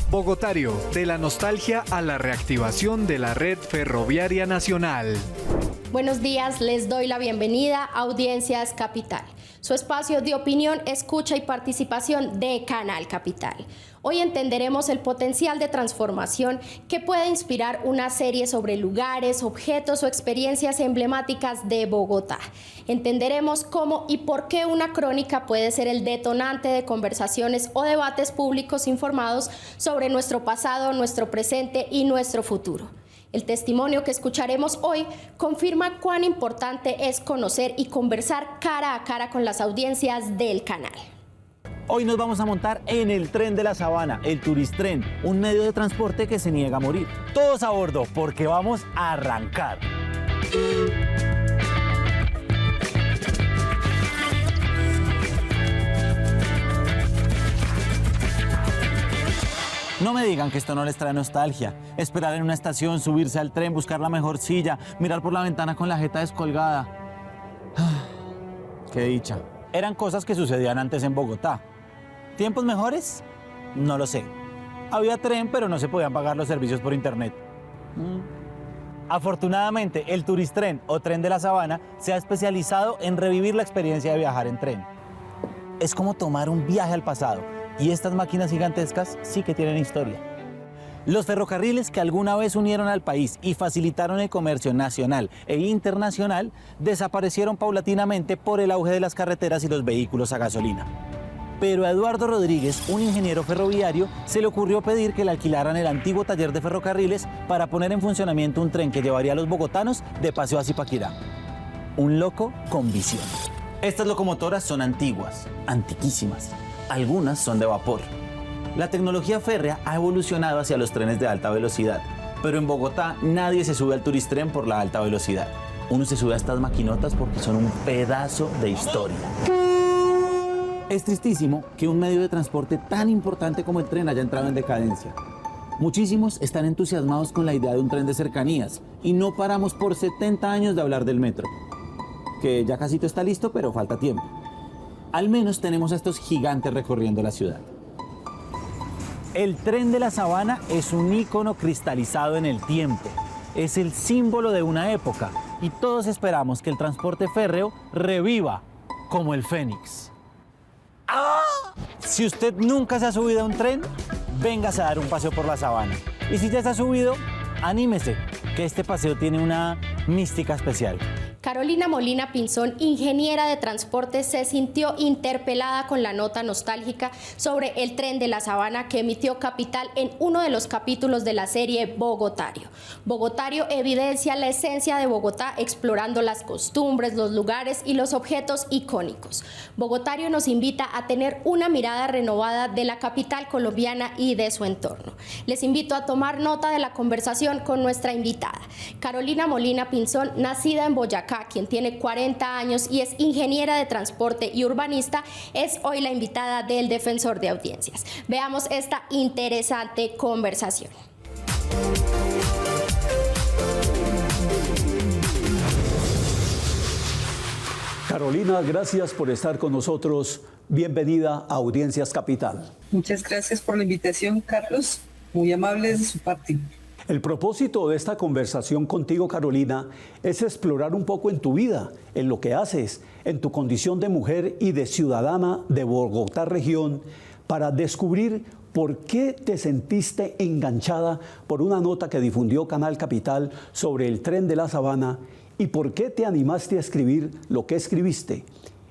Bogotario, de la nostalgia a la reactivación de la red ferroviaria nacional. Buenos días, les doy la bienvenida a Audiencias Capital, su espacio de opinión, escucha y participación de Canal Capital. Hoy entenderemos el potencial de transformación que puede inspirar una serie sobre lugares, objetos o experiencias emblemáticas de Bogotá. Entenderemos cómo y por qué una crónica puede ser el detonante de conversaciones o debates públicos informados sobre nuestro pasado, nuestro presente y nuestro futuro. El testimonio que escucharemos hoy confirma cuán importante es conocer y conversar cara a cara con las audiencias del canal. Hoy nos vamos a montar en el tren de la Sabana, el Turistren, un medio de transporte que se niega a morir. Todos a bordo, porque vamos a arrancar. No me digan que esto no les trae nostalgia. Esperar en una estación, subirse al tren, buscar la mejor silla, mirar por la ventana con la jeta descolgada. ¡Qué dicha! Eran cosas que sucedían antes en Bogotá. ¿Tiempos mejores? No lo sé. Había tren, pero no se podían pagar los servicios por internet. Afortunadamente, el Turistren o Tren de la Sabana se ha especializado en revivir la experiencia de viajar en tren. Es como tomar un viaje al pasado. Y estas máquinas gigantescas sí que tienen historia. Los ferrocarriles que alguna vez unieron al país y facilitaron el comercio nacional e internacional desaparecieron paulatinamente por el auge de las carreteras y los vehículos a gasolina. Pero a Eduardo Rodríguez, un ingeniero ferroviario, se le ocurrió pedir que le alquilaran el antiguo taller de ferrocarriles para poner en funcionamiento un tren que llevaría a los bogotanos de paseo a Zipaquirá. Un loco con visión. Estas locomotoras son antiguas, antiquísimas. Algunas son de vapor. La tecnología férrea ha evolucionado hacia los trenes de alta velocidad, pero en Bogotá nadie se sube al Turistren por la alta velocidad. Uno se sube a estas maquinotas porque son un pedazo de historia. Es tristísimo que un medio de transporte tan importante como el tren haya entrado en decadencia. Muchísimos están entusiasmados con la idea de un tren de cercanías y no paramos por 70 años de hablar del metro, que ya casi está listo, pero falta tiempo. Al menos tenemos a estos gigantes recorriendo la ciudad. El Tren de la Sabana es un ícono cristalizado en el tiempo. Es el símbolo de una época y todos esperamos que el transporte férreo reviva como el Fénix. ¡Ah! Si usted nunca se ha subido a un tren, véngase a dar un paseo por la Sabana. Y si ya se ha subido, anímese, que este paseo tiene una mística especial. Carolina Molina Pinzón, ingeniera de transporte, se sintió interpelada con la nota nostálgica sobre el Tren de la Sabana que emitió Capital en uno de los capítulos de la serie Bogotario. Bogotario evidencia la esencia de Bogotá explorando las costumbres, los lugares y los objetos icónicos. Bogotario nos invita a tener una mirada renovada de la capital colombiana y de su entorno. Les invito a tomar nota de la conversación con nuestra invitada. Carolina Molina Pinzón, nacida en Boyacá, quien tiene 40 años y es ingeniera de transporte y urbanista, es hoy la invitada del Defensor de Audiencias. Veamos esta interesante conversación. Carolina, gracias por estar con nosotros. Bienvenida a Audiencias Capital. Muchas gracias por la invitación, Carlos. Muy amable de su parte. El propósito de esta conversación contigo, Carolina, es explorar un poco en tu vida, en lo que haces, en tu condición de mujer y de ciudadana de Bogotá región, para descubrir por qué te sentiste enganchada por una nota que difundió Canal Capital sobre el Tren de la Sabana y por qué te animaste a escribir lo que escribiste.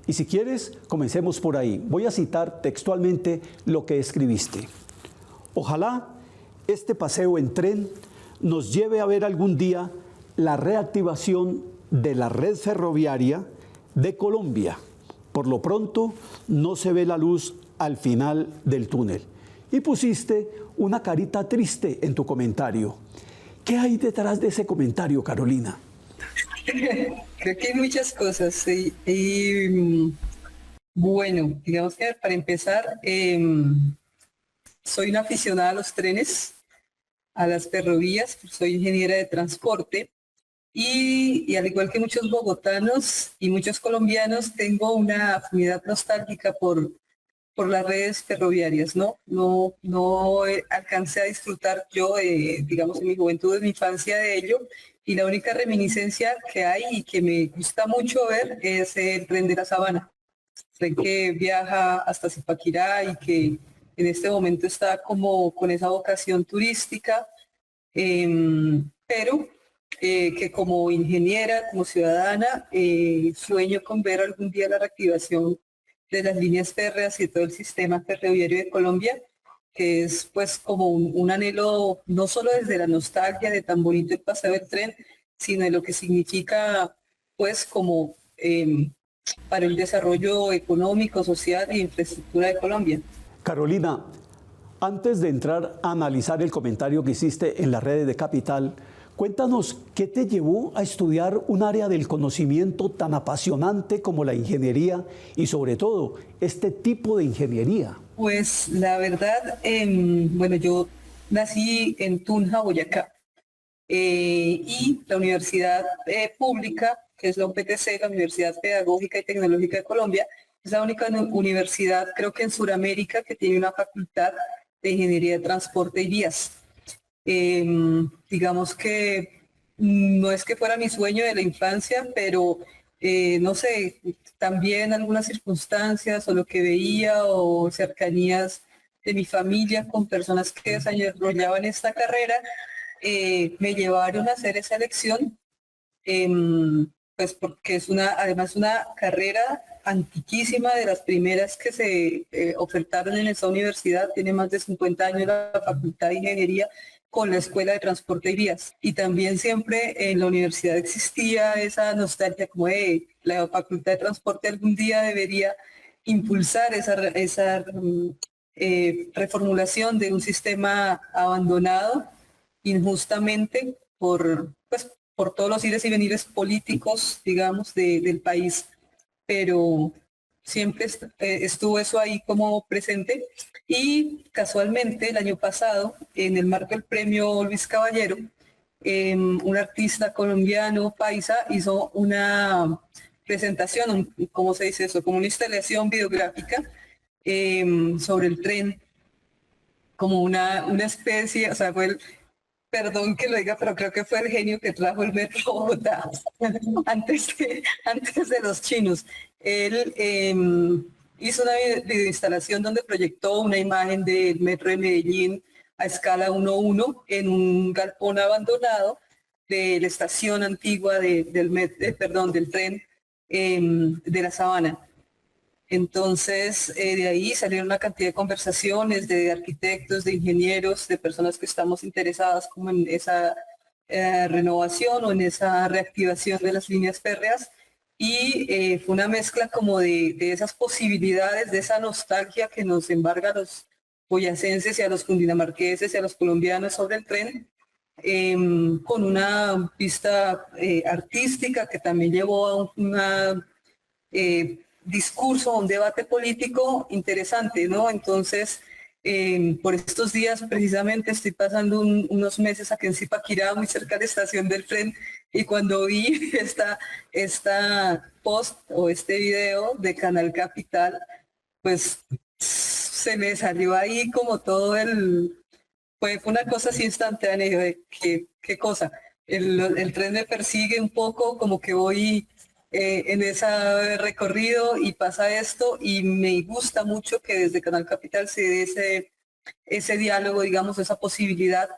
Y si quieres, comencemos por ahí. Voy a citar textualmente lo que escribiste. Ojalá este paseo en tren nos lleve a ver algún día la reactivación de la red ferroviaria de Colombia. Por lo pronto, no se ve la luz al final del túnel. Y pusiste una carita triste en tu comentario. ¿Qué hay detrás de ese comentario, Carolina? Creo que hay muchas cosas. Bueno, digamos que para empezar, soy una aficionada a los trenes. a las ferrovías, soy ingeniera de transporte y al igual que muchos bogotanos y muchos colombianos, tengo una afinidad nostálgica por las redes ferroviarias, ¿no? No alcancé a disfrutar yo, digamos, en mi juventud, en mi infancia de ello, y la única reminiscencia que hay y que me gusta mucho ver es el tren de la Sabana, tren que viaja hasta Zipaquirá y que en este momento está como con esa vocación turística, pero que como ingeniera, como ciudadana, sueño con ver algún día la reactivación de las líneas férreas y todo el sistema ferroviario de Colombia, que es pues como un anhelo no solo desde la nostalgia de tan bonito el paseo del tren, sino de lo que significa pues como para el desarrollo económico, social e infraestructura de Colombia. Carolina, antes de entrar a analizar el comentario que hiciste en las redes de Capital, cuéntanos qué te llevó a estudiar un área del conocimiento tan apasionante como la ingeniería y sobre todo este tipo de ingeniería. Pues la verdad, bueno, yo nací en Tunja, Boyacá, y la universidad pública, que es la UPTC, la Universidad Pedagógica y Tecnológica de Colombia, es la única universidad, creo que en Sudamérica, que tiene una facultad de Ingeniería de Transporte y Vías. Digamos que no es que fuera mi sueño de la infancia, pero no sé, también algunas circunstancias o lo que veía o cercanías de mi familia con personas que desarrollaban esta carrera me llevaron a hacer esa elección, pues porque es además una carrera antiquísima, de las primeras que se ofertaron en esa universidad. Tiene más de 50 años la Facultad de Ingeniería con la Escuela de Transporte y Vías. Y también siempre en la universidad existía esa nostalgia como de la Facultad de Transporte algún día debería impulsar esa reformulación de un sistema abandonado injustamente por todos los ires y venires políticos, digamos, del país. Pero siempre estuvo eso ahí como presente, y casualmente el año pasado, en el marco del premio Luis Caballero, un artista colombiano, paisa, hizo una presentación, ¿cómo se dice eso? Como una instalación videográfica sobre el tren, como una especie, o sea, perdón que lo diga, pero creo que fue el genio que trajo el metro a Bogotá antes de los chinos. Él hizo una videoinstalación donde proyectó una imagen del metro de Medellín a escala 1:1 en un galpón abandonado de la estación antigua del tren de la Sabana. Entonces, de ahí salieron una cantidad de conversaciones de arquitectos, de ingenieros, de personas que estamos interesadas como en esa renovación o en esa reactivación de las líneas férreas, y fue una mezcla como de esas posibilidades, de esa nostalgia que nos embarga a los boyacenses y a los cundinamarqueses y a los colombianos sobre el tren, con una pista artística que también llevó a una discurso, un debate político interesante, ¿no? Entonces, por estos días precisamente estoy pasando unos meses aquí en Zipaquirá, muy cerca de la estación del tren, y cuando vi esta post o este video de Canal Capital, pues se me salió ahí como todo fue una cosa así instantánea, y yo de, ¿qué cosa? El tren me persigue un poco, como que voy en ese recorrido y pasa esto, y me gusta mucho que desde Canal Capital se dé ese diálogo, digamos, esa posibilidad,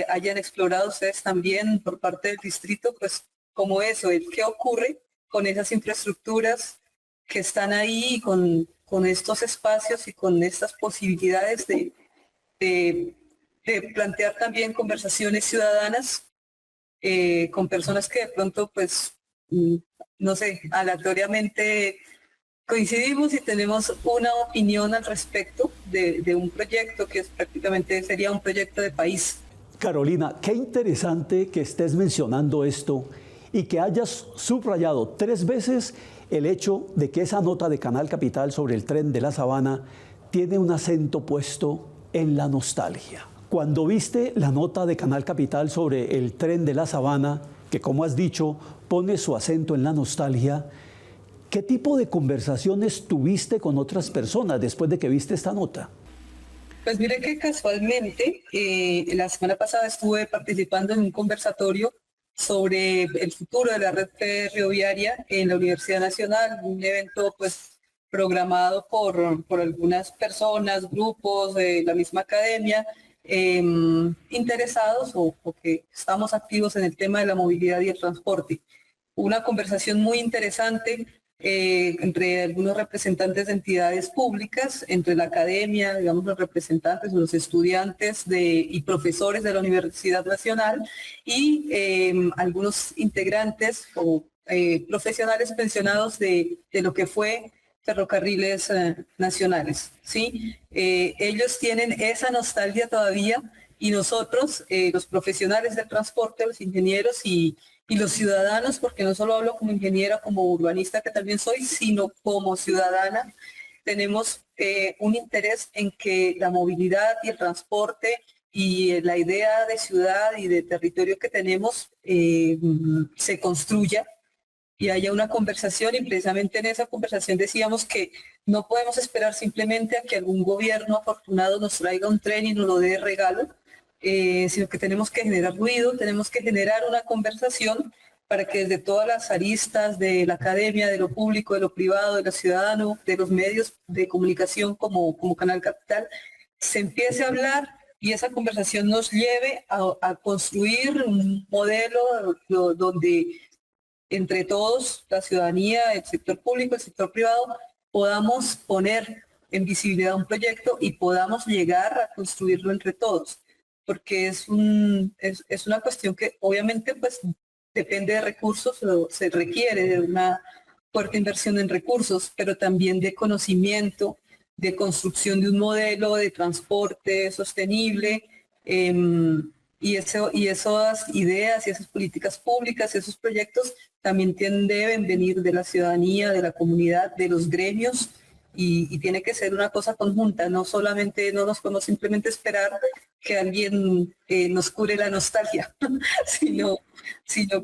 hayan explorado ustedes también por parte del distrito, pues como eso, qué ocurre con esas infraestructuras que están ahí, con estos espacios y con estas posibilidades de plantear también conversaciones ciudadanas con personas que de pronto, pues, no sé, aleatoriamente coincidimos y tenemos una opinión al respecto de un proyecto que prácticamente sería un proyecto de país. Carolina, qué interesante que estés mencionando esto y que hayas subrayado 3 veces el hecho de que esa nota de Canal Capital sobre el tren de la Sabana tiene un acento puesto en la nostalgia. Cuando viste la nota de Canal Capital sobre el tren de la Sabana, que como has dicho, pone su acento en la nostalgia, ¿qué tipo de conversaciones tuviste con otras personas después de que viste esta nota? Pues mire que casualmente la semana pasada estuve participando en un conversatorio sobre el futuro de la red ferroviaria en la Universidad Nacional, un evento pues programado por algunas personas, grupos de la misma academia, interesados o que estamos activos en el tema de la movilidad y el transporte. Una conversación muy interesante entre algunos representantes de entidades públicas, entre la academia, digamos los representantes, los estudiantes y profesores de la Universidad Nacional y algunos integrantes o profesionales pensionados de lo que fue Ferrocarriles Nacionales, ¿sí? Ellos tienen esa nostalgia todavía y nosotros, los profesionales del transporte, los ingenieros y los ciudadanos, porque no solo hablo como ingeniera, como urbanista que también soy, sino como ciudadana, tenemos un interés en que la movilidad y el transporte y la idea de ciudad y de territorio que tenemos se construya y haya una conversación, y precisamente en esa conversación decíamos que no podemos esperar simplemente a que algún gobierno afortunado nos traiga un tren y nos lo dé de regalo, sino que tenemos que generar ruido, tenemos que generar una conversación para que desde todas las aristas de la academia, de lo público, de lo privado, de lo ciudadano, de los medios de comunicación como Canal Capital, se empiece a hablar y esa conversación nos lleve a construir un modelo donde entre todos, la ciudadanía, el sector público, el sector privado, podamos poner en visibilidad un proyecto y podamos llegar a construirlo entre todos. Porque es una cuestión que obviamente pues depende de recursos, se requiere de una fuerte inversión en recursos, pero también de conocimiento, de construcción de un modelo de transporte sostenible, y esas ideas y esas políticas públicas, esos proyectos también deben venir de la ciudadanía, de la comunidad, de los gremios, y tiene que ser una cosa conjunta, no nos podemos simplemente esperar que alguien nos cure la nostalgia, sino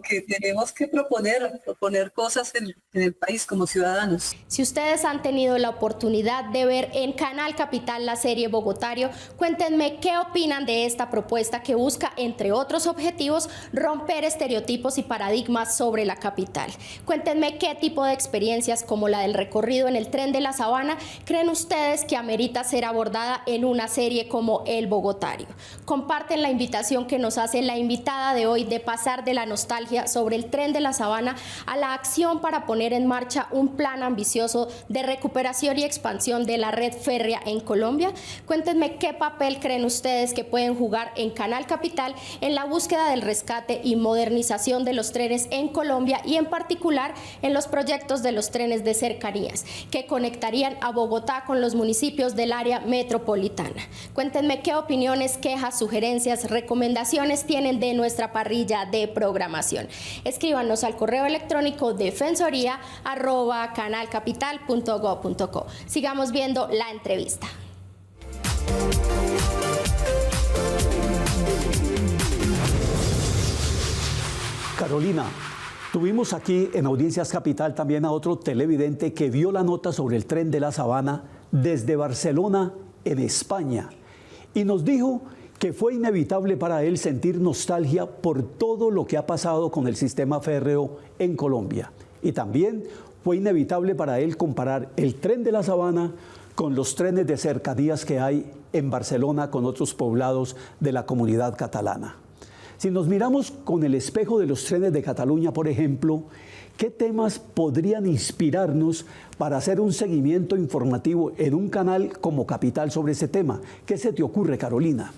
que tenemos que proponer cosas en el país como ciudadanos. Si ustedes han tenido la oportunidad de ver en Canal Capital la serie Bogotario, cuéntenme qué opinan de esta propuesta que busca, entre otros objetivos, romper estereotipos y paradigmas sobre la capital. Cuéntenme qué tipo de experiencias, como la del recorrido en el tren de la Sabana, creen ustedes que amerita ser abordada en una serie como El Bogotario. Comparten la invitación que nos hace la invitada de hoy de pasar de la nostalgia sobre el tren de la Sabana a la acción para poner en marcha un plan ambicioso de recuperación y expansión de la red férrea en Colombia. Cuéntenme qué papel creen ustedes que pueden jugar en Canal Capital en la búsqueda del rescate y modernización de los trenes en Colombia, y en particular en los proyectos de los trenes de cercanías que conectarían a Bogotá con los municipios del área metropolitana. Cuéntenme qué opiniones, quejas, sugerencias, recomendaciones tienen de nuestra parrilla de programación. Escríbanos al correo electrónico defensoría@canalcapital.go.co. Sigamos viendo la entrevista. Carolina, tuvimos aquí en Audiencias Capital también a otro televidente que vio la nota sobre el tren de la Sabana desde Barcelona, en España, y nos dijo que fue inevitable para él sentir nostalgia por todo lo que ha pasado con el sistema férreo en Colombia. Y también fue inevitable para él comparar el tren de la Sabana con los trenes de cercanías que hay en Barcelona con otros poblados de la comunidad catalana. Si nos miramos con el espejo de los trenes de Cataluña, por ejemplo, ¿qué temas podrían inspirarnos para hacer un seguimiento informativo en un canal como Capital sobre ese tema? ¿Qué se te ocurre, Carolina?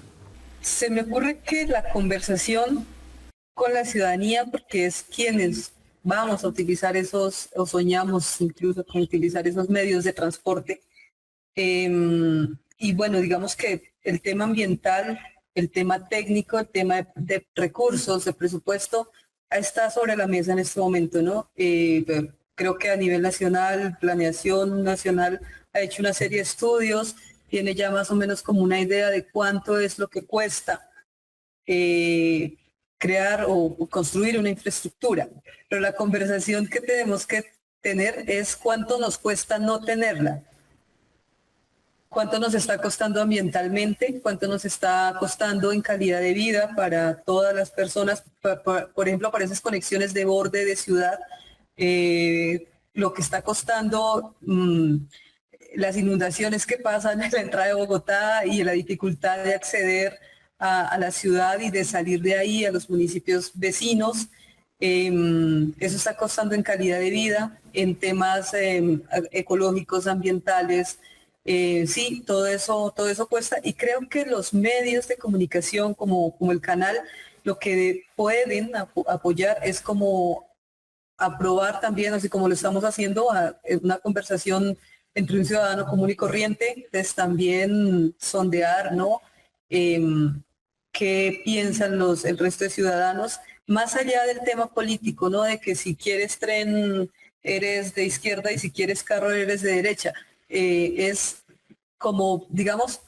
Se me ocurre que la conversación con la ciudadanía, porque es quienes vamos a utilizar o soñamos incluso con utilizar esos medios de transporte. Y bueno, digamos que el tema ambiental, el tema técnico, el tema de recursos, de presupuesto, está sobre la mesa en este momento, ¿no? Creo que a nivel nacional, Planeación Nacional ha hecho una serie de estudios tiene ya más o menos como una idea de cuánto es lo que cuesta crear o construir una infraestructura. Pero la conversación que tenemos que tener es cuánto nos cuesta no tenerla. Cuánto nos está costando ambientalmente, cuánto nos está costando en calidad de vida para todas las personas, por ejemplo, para esas conexiones de borde de ciudad, lo que está costando las inundaciones que pasan en la entrada de Bogotá y la dificultad de acceder a la ciudad y de salir de ahí a los municipios vecinos. Eso está costando en calidad de vida, en temas ecológicos, ambientales. Sí, todo eso cuesta, y creo que los medios de comunicación como el canal lo que pueden apoyar es como aprobar también, así como lo estamos haciendo, una conversación entre un ciudadano común y corriente, es también sondear, ¿no? ¿Qué piensan el resto de ciudadanos? Más allá del tema político, ¿no? De que si quieres tren eres de izquierda y si quieres carro eres de derecha. Es como, digamos,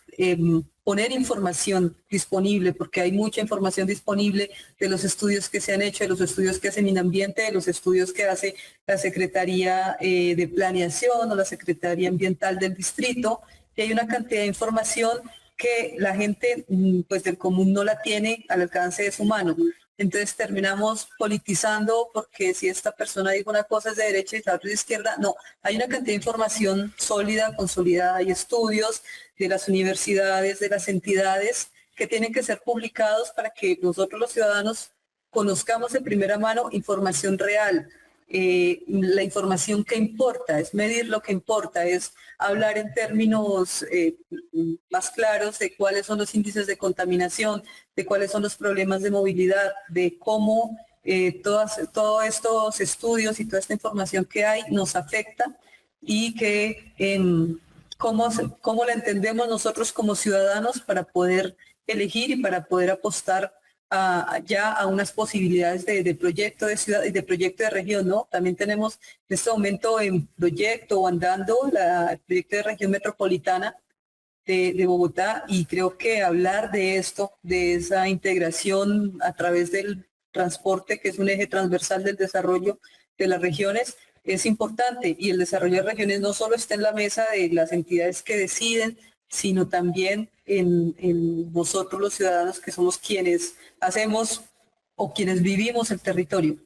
poner información disponible, porque hay mucha información disponible de los estudios que se han hecho, de los estudios que hace Minambiente, de los estudios que hace la Secretaría de Planeación o la Secretaría Ambiental del Distrito, y hay una cantidad de información que la gente pues del común no la tiene al alcance de su mano. Entonces terminamos politizando porque si esta persona dijo una cosa es de derecha y la otra es de izquierda. No, hay una cantidad de información sólida, consolidada, hay estudios de las universidades, de las entidades que tienen que ser publicados para que nosotros los ciudadanos conozcamos de primera mano información real. La información que importa, es medir lo que importa, es hablar en términos más claros de cuáles son los índices de contaminación, de cuáles son los problemas de movilidad, de cómo todos estos estudios y toda esta información que hay nos afecta y que cómo la entendemos nosotros como ciudadanos para poder elegir y para poder apostar ya a unas posibilidades de proyecto de ciudad y de proyecto de región, ¿no? También tenemos en este momento en proyecto o andando el proyecto de región metropolitana de Bogotá, y creo que hablar de esto, de esa integración a través del transporte, que es un eje transversal del desarrollo de las regiones, es importante, y el desarrollo de regiones no solo está en la mesa de las entidades que deciden, sino también en nosotros los ciudadanos, que somos quienes hacemos o quienes vivimos el territorio.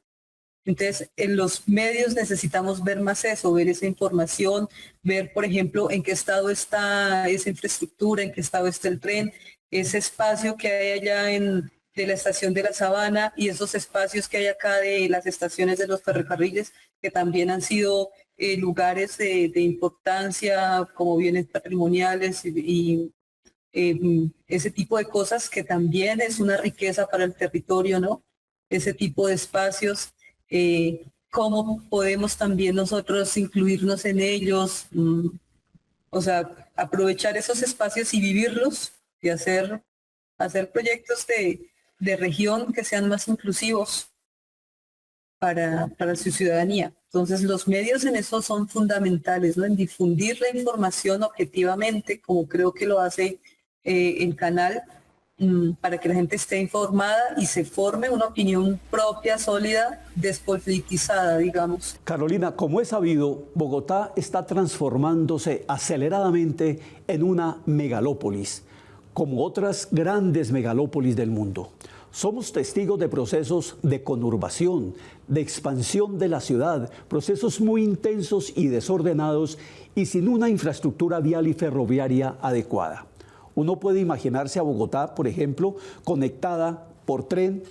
Entonces, en los medios necesitamos ver más eso, ver esa información, ver, por ejemplo, en qué estado está esa infraestructura, en qué estado está el tren, ese espacio que hay allá de la estación de La Sabana y esos espacios que hay acá de las estaciones de los ferrocarriles, que también han sido lugares de importancia como bienes patrimoniales y ese tipo de cosas que también es una riqueza para el territorio, ¿no? Ese tipo de espacios, cómo podemos también nosotros incluirnos en ellos, o sea, aprovechar esos espacios y vivirlos y hacer proyectos de región que sean más inclusivos para su ciudadanía. Entonces los medios en eso son fundamentales, ¿no? En difundir la información objetivamente, como creo que lo hace el canal, para que la gente esté informada y se forme una opinión propia, sólida, despolitizada, digamos. Carolina, como es sabido, Bogotá está transformándose aceleradamente en una megalópolis, como otras grandes megalópolis del mundo. Somos testigos de procesos de conurbación, de expansión de la ciudad, procesos muy intensos y desordenados y sin una infraestructura vial y ferroviaria adecuada. Uno puede imaginarse a Bogotá, por ejemplo, conectada por tren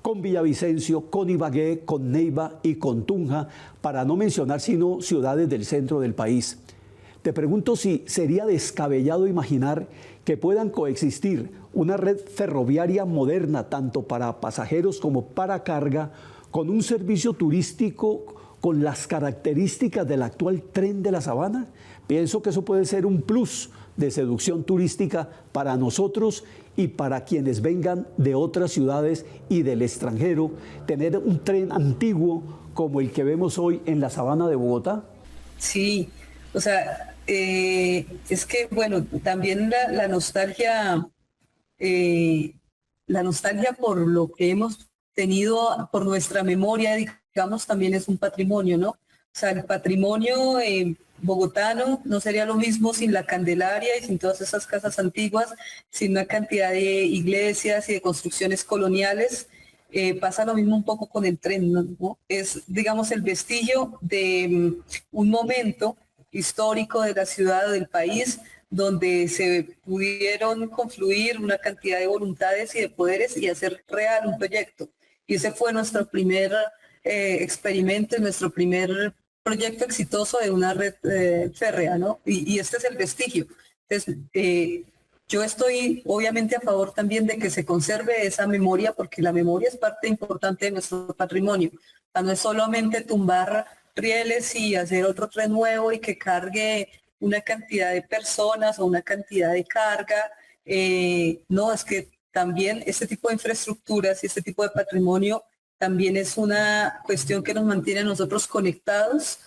con Villavicencio, con Ibagué, con Neiva y con Tunja, para no mencionar sino ciudades del centro del país. Te pregunto si sería descabellado imaginar que puedan coexistir una red ferroviaria moderna, tanto para pasajeros como para carga, con un servicio turístico con las características del actual tren de la Sabana. Pienso que eso puede ser un plus de seducción turística para nosotros y para quienes vengan de otras ciudades y del extranjero, tener un tren antiguo como el que vemos hoy en la Sabana de Bogotá. Sí, o sea, Es que, bueno, también la nostalgia por lo que hemos tenido, por nuestra memoria, digamos, también es un patrimonio, ¿no? O sea, el patrimonio bogotano no sería lo mismo sin la Candelaria y sin todas esas casas antiguas, sin una cantidad de iglesias y de construcciones coloniales. Pasa lo mismo un poco con el tren, ¿no? Es, digamos, el vestigio de un momento histórico de la ciudad o del país donde se pudieron confluir una cantidad de voluntades y de poderes y hacer real un proyecto. Y ese fue nuestro primer experimento, nuestro primer proyecto exitoso de una red férrea, ¿no? Y este es el vestigio. Entonces, yo estoy obviamente a favor también de que se conserve esa memoria, porque la memoria es parte importante de nuestro patrimonio. O sea, no es solamente tumbar rieles y hacer otro tren nuevo y que cargue una cantidad de personas o una cantidad de carga. No, es que también este tipo de infraestructuras y este tipo de patrimonio también es una cuestión que nos mantiene a nosotros conectados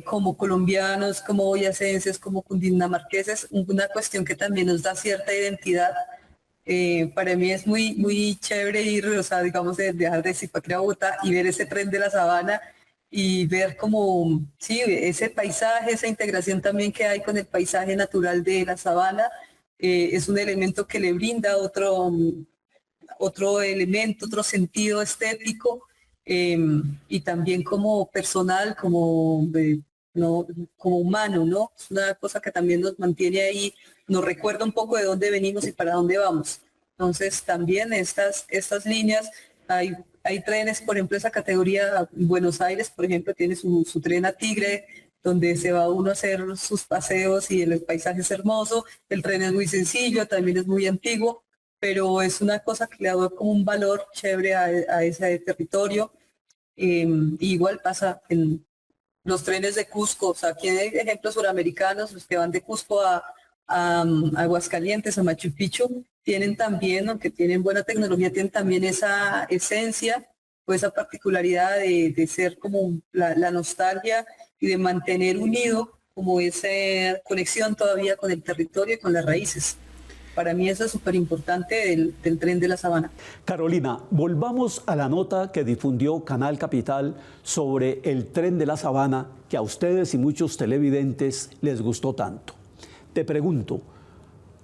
como colombianos, como boyacenses, como cundinamarqueses, una cuestión que también nos da cierta identidad. Para mí es muy, muy chévere ir, o sea, digamos, de viajar de Zipaquirá a Bogotá y ver ese tren de la Sabana y ver como, sí, ese paisaje, esa integración también que hay con el paisaje natural de la Sabana, es un elemento que le brinda otro elemento, otro sentido estético y también como personal, no, como humano, ¿no? Es una cosa que también nos mantiene ahí, nos recuerda un poco de dónde venimos y para dónde vamos. Entonces también estas líneas, hay trenes, por ejemplo, esa categoría, Buenos Aires, por ejemplo, tiene su tren a Tigre, donde se va uno a hacer sus paseos y el paisaje es hermoso, el tren es muy sencillo, también es muy antiguo, pero es una cosa que le da como un valor chévere a ese territorio. Igual pasa en los trenes de Cusco, o sea, aquí hay ejemplos suramericanos, los que van de Cusco a Aguascalientes, a Machu Picchu, tienen también, aunque tienen buena tecnología, tienen también esa esencia o esa particularidad de ser como la nostalgia y de mantener unido como esa conexión todavía con el territorio y con las raíces. Para mí eso es súper importante del tren de la Sabana. Carolina, volvamos a la nota que difundió Canal Capital sobre el tren de la Sabana, que a ustedes y muchos televidentes les gustó tanto. Te pregunto,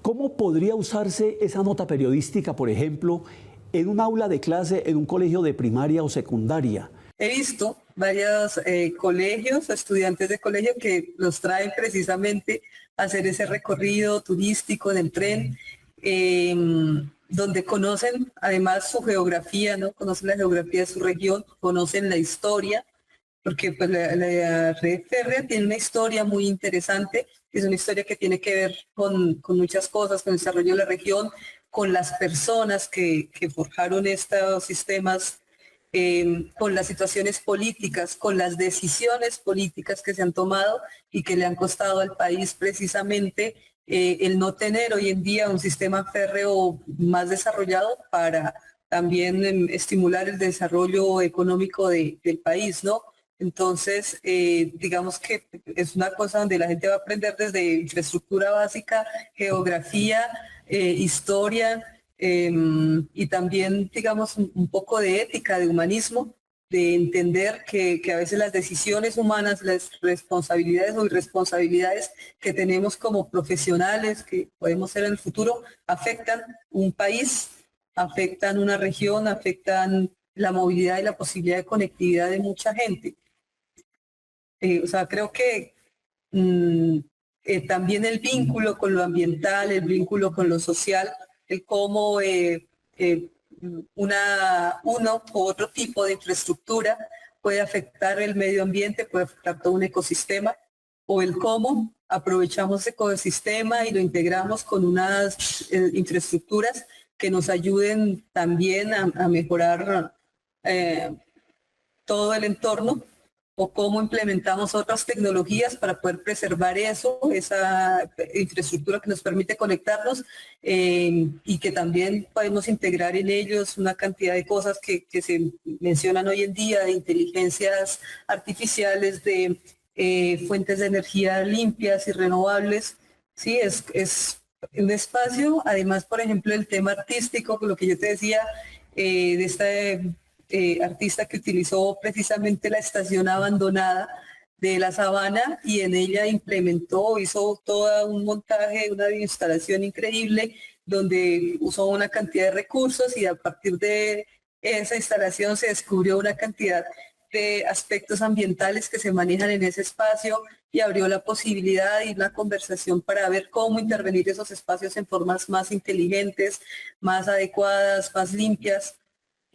¿cómo podría usarse esa nota periodística, por ejemplo, en un aula de clase en un colegio de primaria o secundaria? He visto varios colegios, estudiantes de colegio que los traen precisamente a hacer ese recorrido turístico en el tren, donde conocen además su geografía, ¿no? Conocen la geografía de su región, conocen la historia, porque pues, la red férrea tiene una historia muy interesante, es una historia que tiene que ver con muchas cosas, con el desarrollo de la región, con las personas que forjaron estos sistemas, con las situaciones políticas, con las decisiones políticas que se han tomado y que le han costado al país precisamente el no tener hoy en día un sistema férreo más desarrollado para también estimular el desarrollo económico del país, ¿no? Entonces, digamos que es una cosa donde la gente va a aprender desde infraestructura básica, geografía, historia, y también, digamos, un poco de ética, de humanismo, de entender que a veces las decisiones humanas, las responsabilidades o irresponsabilidades que tenemos como profesionales, que podemos ser en el futuro, afectan un país, afectan una región, afectan la movilidad y la posibilidad de conectividad de mucha gente. O sea, creo que también el vínculo con lo ambiental, el vínculo con lo social, el cómo uno u otro tipo de infraestructura puede afectar el medio ambiente, puede afectar todo un ecosistema, o el cómo aprovechamos ese ecosistema y lo integramos con unas infraestructuras que nos ayuden también a mejorar todo el entorno, o cómo implementamos otras tecnologías para poder preservar eso, esa infraestructura que nos permite conectarnos y que también podemos integrar en ellos una cantidad de cosas que se mencionan hoy en día, de inteligencias artificiales, de fuentes de energía limpias y renovables. Sí, es un espacio, además, por ejemplo, el tema artístico, con lo que yo te decía, de esta artista que utilizó precisamente la estación abandonada de la Sabana y en ella hizo todo un montaje, una instalación increíble donde usó una cantidad de recursos y a partir de esa instalación se descubrió una cantidad de aspectos ambientales que se manejan en ese espacio y abrió la posibilidad y una conversación para ver cómo intervenir esos espacios en formas más inteligentes, más adecuadas, más limpias.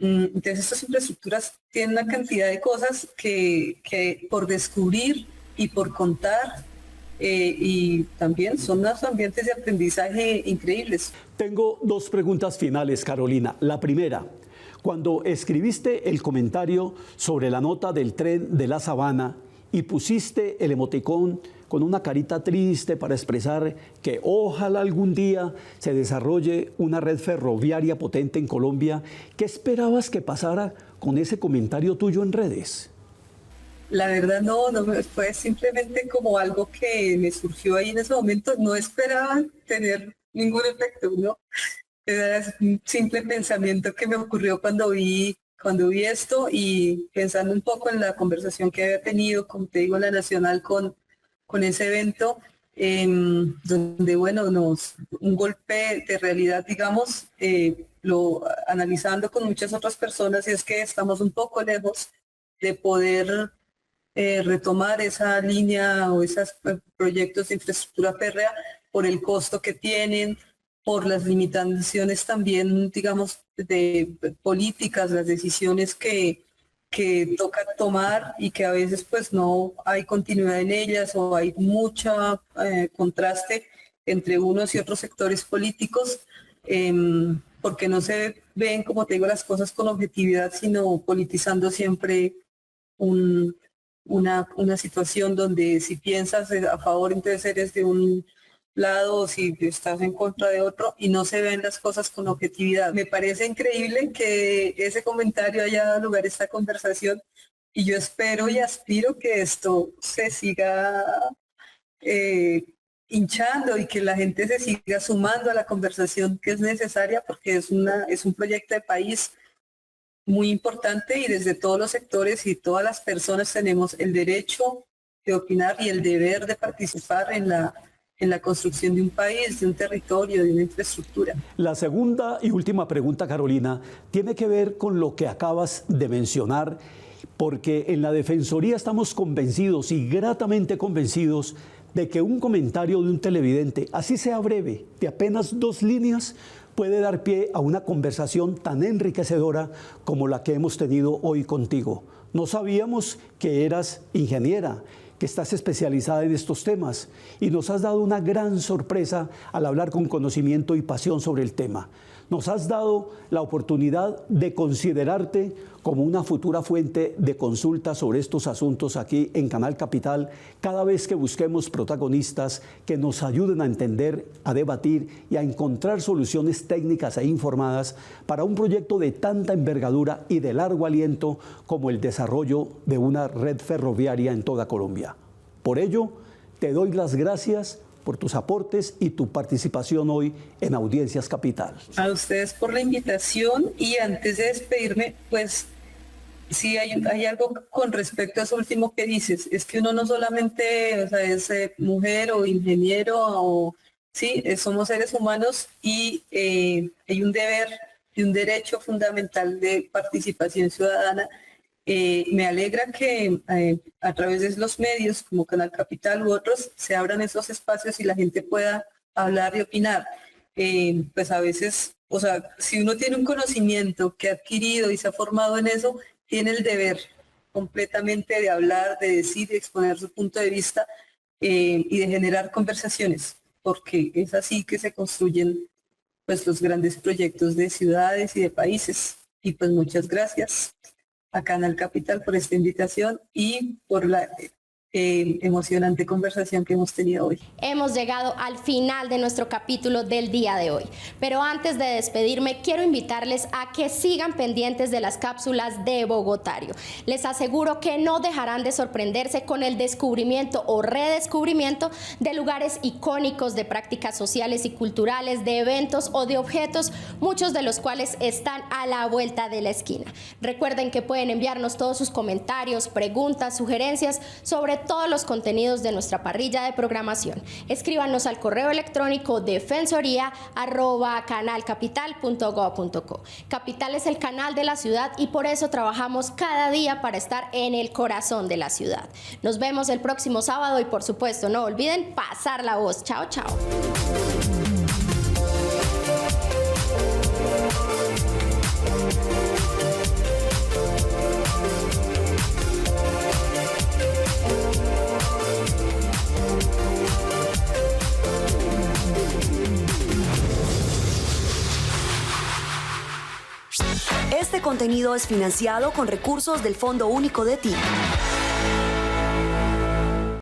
Entonces estas infraestructuras tienen una cantidad de cosas que por descubrir y por contar y también son unos ambientes de aprendizaje increíbles. Tengo dos preguntas finales, Carolina. La primera, cuando escribiste el comentario sobre la nota del tren de la Sabana y pusiste el emoticón con una carita triste para expresar que ojalá algún día se desarrolle una red ferroviaria potente en Colombia, ¿qué esperabas que pasara con ese comentario tuyo en redes? La verdad no, fue simplemente como algo que me surgió ahí en ese momento. No esperaba tener ningún efecto, ¿no? Era un simple pensamiento que me ocurrió cuando vi esto y pensando un poco en la conversación que había tenido, como te digo, en la Nacional con ese evento, donde, bueno, un golpe de realidad, digamos, analizando con muchas otras personas, y es que estamos un poco lejos de poder retomar esa línea o esos proyectos de infraestructura férrea por el costo que tienen, por las limitaciones también, digamos, de políticas, las decisiones que toca tomar y que a veces pues no hay continuidad en ellas o hay mucho contraste entre unos y otros sectores políticos, porque no se ven, como te digo, las cosas con objetividad, sino politizando siempre una situación donde si piensas a favor, entonces eres de un lado o si estás en contra de otro y no se ven las cosas con objetividad. Me parece increíble que ese comentario haya dado lugar a esta conversación y yo espero y aspiro que esto se siga hinchando y que la gente se siga sumando a la conversación que es necesaria porque es un proyecto de país muy importante y desde todos los sectores y todas las personas tenemos el derecho de opinar y el deber de participar en la construcción de un país, de un territorio, de una infraestructura. La segunda y última pregunta, Carolina, tiene que ver con lo que acabas de mencionar, porque en la Defensoría estamos convencidos y gratamente convencidos de que un comentario de un televidente, así sea breve, de apenas 2 líneas, puede dar pie a una conversación tan enriquecedora como la que hemos tenido hoy contigo. No sabíamos que eras ingeniera, que estás especializada en estos temas y nos has dado una gran sorpresa al hablar con conocimiento y pasión sobre el tema. Nos has dado la oportunidad de considerarte como una futura fuente de consulta sobre estos asuntos aquí en Canal Capital cada vez que busquemos protagonistas que nos ayuden a entender, a debatir y a encontrar soluciones técnicas e informadas para un proyecto de tanta envergadura y de largo aliento como el desarrollo de una red ferroviaria en toda Colombia. Por ello, te doy las gracias por tus aportes y tu participación hoy en Audiencias Capital. A ustedes por la invitación y antes de despedirme, pues sí hay algo con respecto a eso último que dices, es que uno no solamente es mujer o ingeniero, o, sí, somos seres humanos y hay un deber y un derecho fundamental de participación ciudadana. Me alegra que a través de los medios como Canal Capital u otros se abran esos espacios y la gente pueda hablar y opinar. Pues a veces, o sea, si uno tiene un conocimiento que ha adquirido y se ha formado en eso, tiene el deber completamente de hablar, de decir, de exponer su punto de vista y de generar conversaciones, porque es así que se construyen pues los grandes proyectos de ciudades y de países. Y pues muchas gracias a Canal Capital por esta invitación y por emocionante conversación que hemos tenido hoy. Hemos llegado al final de nuestro capítulo del día de hoy, pero antes de despedirme quiero invitarles a que sigan pendientes de las cápsulas de Bogotario. Les aseguro que no dejarán de sorprenderse con el descubrimiento o redescubrimiento de lugares icónicos, de prácticas sociales y culturales, de eventos o de objetos, muchos de los cuales están a la vuelta de la esquina. Recuerden que pueden enviarnos todos sus comentarios, preguntas, sugerencias sobre todos los contenidos de nuestra parrilla de programación. Escríbanos al correo electrónico defensoría@canalcapital.gov.co. Capital es el canal de la ciudad y por eso trabajamos cada día para estar en el corazón de la ciudad. Nos vemos el próximo sábado y por supuesto no olviden pasar la voz. Chao, chao. Este contenido es financiado con recursos del Fondo Único de TIC.